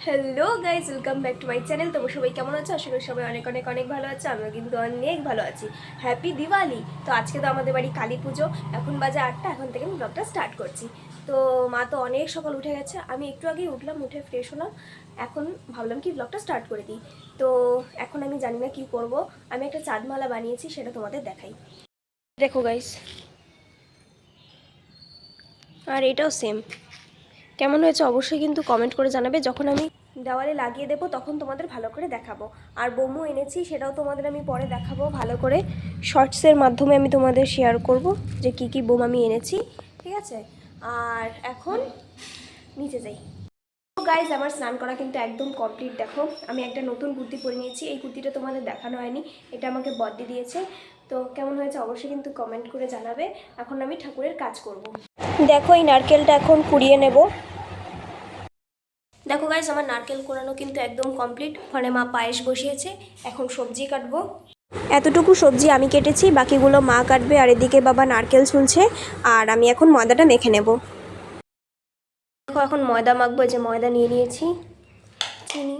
Hello guys, welcome back to my channel. তো সবাই কেমন আছে? আশা করি সবাই অনেক অনেক অনেক ভালো আছে। আমিও কিন্তু অনেক ভালো আছি। হ্যাপি দিওয়ালি। তো আজকে তো আমাদের বাড়ি কালী পুজো। এখন বাজে 8টা। এখন থেকে আমি ব্লগটা স্টার্ট করছি। তো মা তো অনেক সকাল উঠে গেছে, আমি একটু আগেই উঠলাম, উঠে ফ্রেশ হলাম। এখন ভাবলাম কি ব্লগটা স্টার্ট করে দিই। তো এখন আমি জানি না কি করব। আমি একটা চাঁদমালা বানিয়েছি, সেটা তোমাদের দেখাই। দেখো গাইজ, আর এটাও সেম। কেমন হয়েছে অবশ্যই কিন্তু কমেন্ট করে জানাবে। যখন আমি দেওয়ালে লাগিয়ে দেবো তখন তোমাদের ভালো করে দেখাবো। আর বোমও এনেছি, সেটাও তোমাদের আমি পরে দেখাবো ভালো করে। শর্টসের মাধ্যমে আমি তোমাদের শেয়ার করব যে কি কি বোম আমি এনেছি, ঠিক আছে? আর এখন নিচে যাই। তো গাইজ, আমার স্নান করা কিন্তু একদম কমপ্লিট। দেখো, আমি একটা নতুন কুর্তি পরে নিয়েছি। এই কুর্তিটা তোমাদের দেখানো হয়নি, এটা আমাকে বদ্দি দিয়েছে। তো কেমন হয়েছে অবশ্যই কিন্তু কমেন্ট করে জানাবে। এখন আমি ঠাকুরের কাজ করব। দেখো, এই নারকেলটা এখন কুড়িয়ে নেব। দেখো গাইস, আমার নারকেল কোড়ানো কিন্তু একদম কমপ্লিট। ওখানে মা পায়েস বসিয়েছে, এখন সবজি কাটবো। এতটুকু সবজি আমি কেটেছি, বাকিগুলো মা কাটবে। আর এদিকে বাবা নারকেল ছুলছে, আর আমি এখন ময়দাটা মেখে নেব। দেখো, এখন ময়দা মাখবো। যে ময়দা নিয়ে নিয়েছি, চিনি,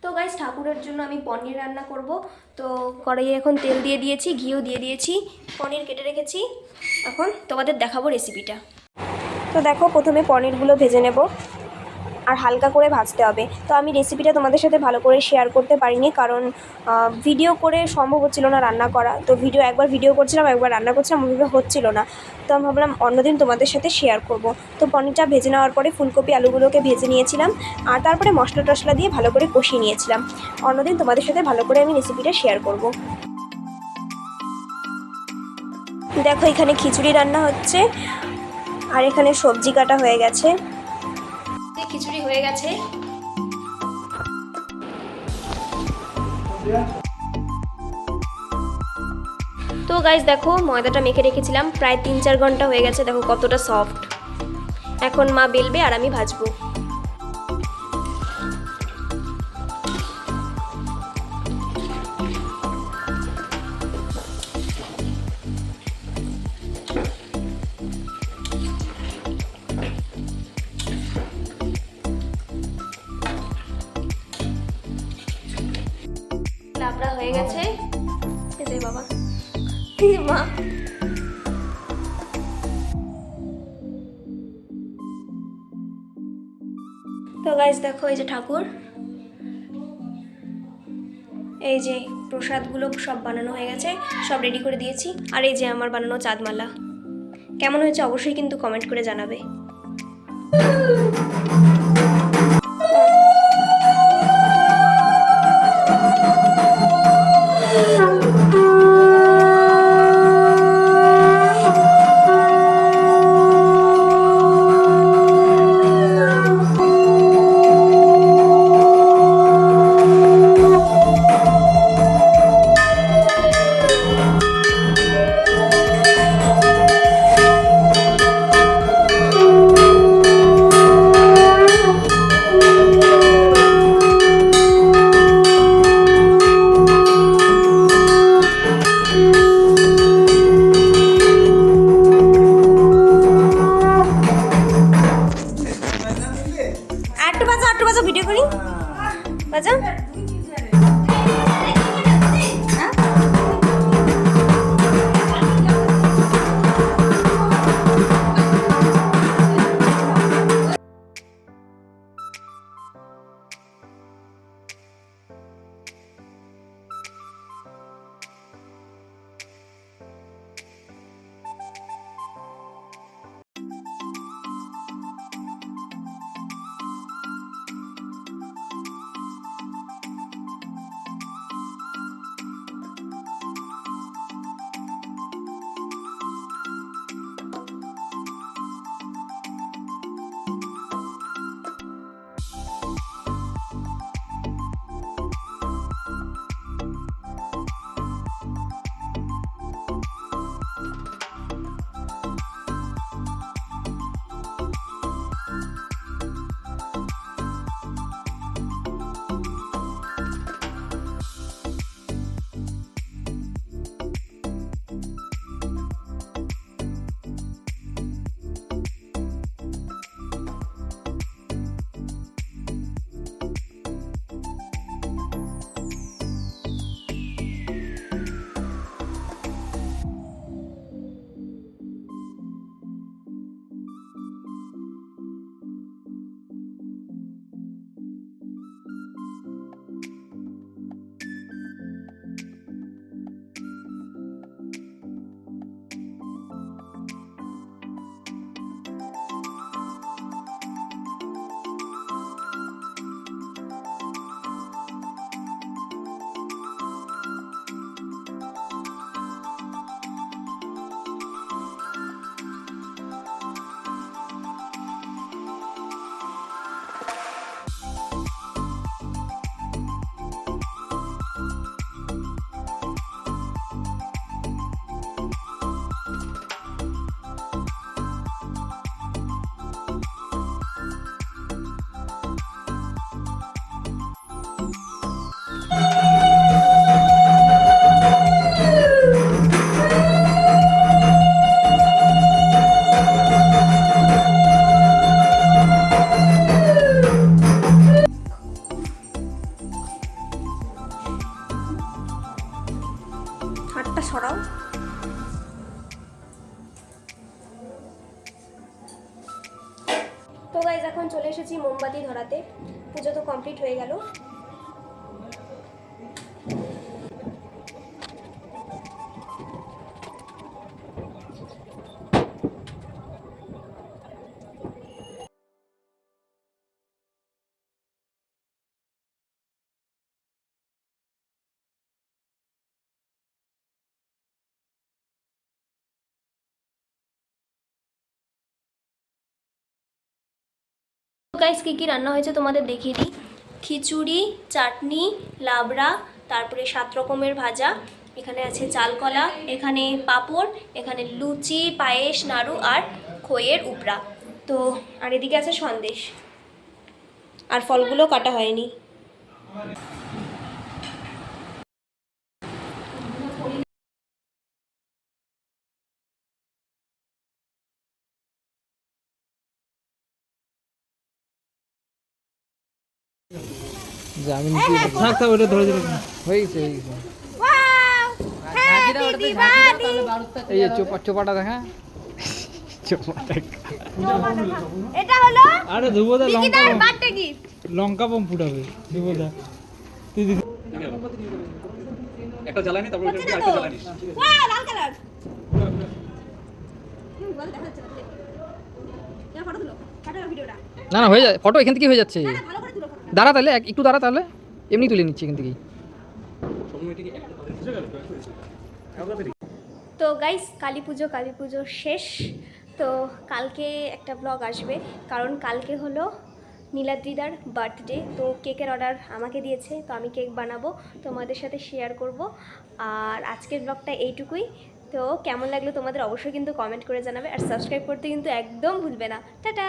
তো গাইস, ঠাকুরের জন্য আমি পনির রান্না করব। তো কড়াইয়ে এখন তেল দিয়ে দিয়েছি, ঘিও দিয়ে দিয়েছি, পনির কেটে রেখেছি। এখন তোমাদের দেখাবো রেসিপিটা। তো দেখো, প্রথমে পনিরগুলো ভেজে নেব, আর হালকা করে ভাজতে হবে। তো আমি রেসিপিটা তোমাদের সাথে ভালো করে শেয়ার করতে পারিনি, কারণ ভিডিও করে সম্ভব হচ্ছিল না রান্না করা। তো একবার ভিডিও করছিলাম, একবার রান্না করছিলাম, ওইভাবে হচ্ছিল না। তো আমি ভাবলাম অন্যদিন তোমাদের সাথে শেয়ার করব। তো পনিরটা ভেজে নেওয়ার পরে ফুলকপি আলুগুলোকে ভেজে নিয়েছিলাম, আর তারপরে মশলা টশলা দিয়ে ভালো করে কষিয়ে নিয়েছিলাম। অন্যদিন তোমাদের সাথে ভালো করে আমি রেসিপিটা শেয়ার করব। দেখো, এখানে খিচুড়ি রান্না হচ্ছে, আর এখানে সবজি কাটা হয়ে গেছে। খিচুড়ি হয়ে গেছে। তো গাইজ দেখো, ময়দাটা মেখে রেখেছিলাম, প্রায় 3-4 ঘন্টা হয়ে গেছে। দেখো কতটা সফট। এখন মা বেলবে আর আমি ভাজবো। লাবড়া হয়ে গেছে। এই বাবা, এই মা। তো গাইজ দেখো, এই যে ঠাকুর, এই যে প্রসাদগুলো সব বানানো হয়ে গেছে, সব রেডি করে দিয়েছি। আর এই যে আমার বানানো চাঁদমালা। কেমন হয়েছে অবশ্যই কিন্তু কমেন্ট করে জানাবে। আটটু বাজা ভিডিও করি, বাজা। তো কমপ্লিট হয়ে গেল। গাইস কী কী রান্না হয়েছে তোমাদের দেখিয়ে দিই। খিচুড়ি, চাটনি, লাবড়া, তারপরে 7 রকমের ভাজা, এখানে আছে চালকলা, এখানে পাঁপড়, এখানে লুচি, পায়েস, নাড়ু আর খইয়ের উপরা। তো আর এদিকে আছে সন্দেশ, আর ফলগুলো কাটা হয়নি। জামিন থাক থাক ওটা ধরে ধরে হয়ে গেছে হয়ে গেছে। এই যে চোপাটা দেখা এটা হলো আরে ধ্রুবদা বিকিদার বার্থডে গিফট। লঙ্কা বম ফুটাবে ধ্রুবদা একটা জ্বালানি তারপর ওটা আরেকটা জ্বালানি। ওয়াও লাল কালার। ফটো তুলো, কাটো ভিডিওটা। না না হয়ে যায় ফটো এখান থেকে হয়ে যাচ্ছে। না ভালো করে তুলো ফটো। দাঁড়া তাহলে একটু দাঁড়া তাহলে এমনি তুলে নিচ্ছি এখান থেকেই। তো গাইস কালী পুজো শেষ। তো কালকে একটা ব্লগ আসবে, কারণ কালকে হলো নীলাদ্রিদার বার্থডে। তো কেকের অর্ডার আমাকে দিয়েছে, তো আমি কেক বানাবো, তোমাদের সাথে শেয়ার করব। আর আজকের ব্লগটা এইটুকুই। তো কেমন লাগলো তোমাদের অবশ্যই কিন্তু কমেন্ট করে জানাবে, আর সাবস্ক্রাইব করতে কিন্তু একদম ভুলবে না। টাটা।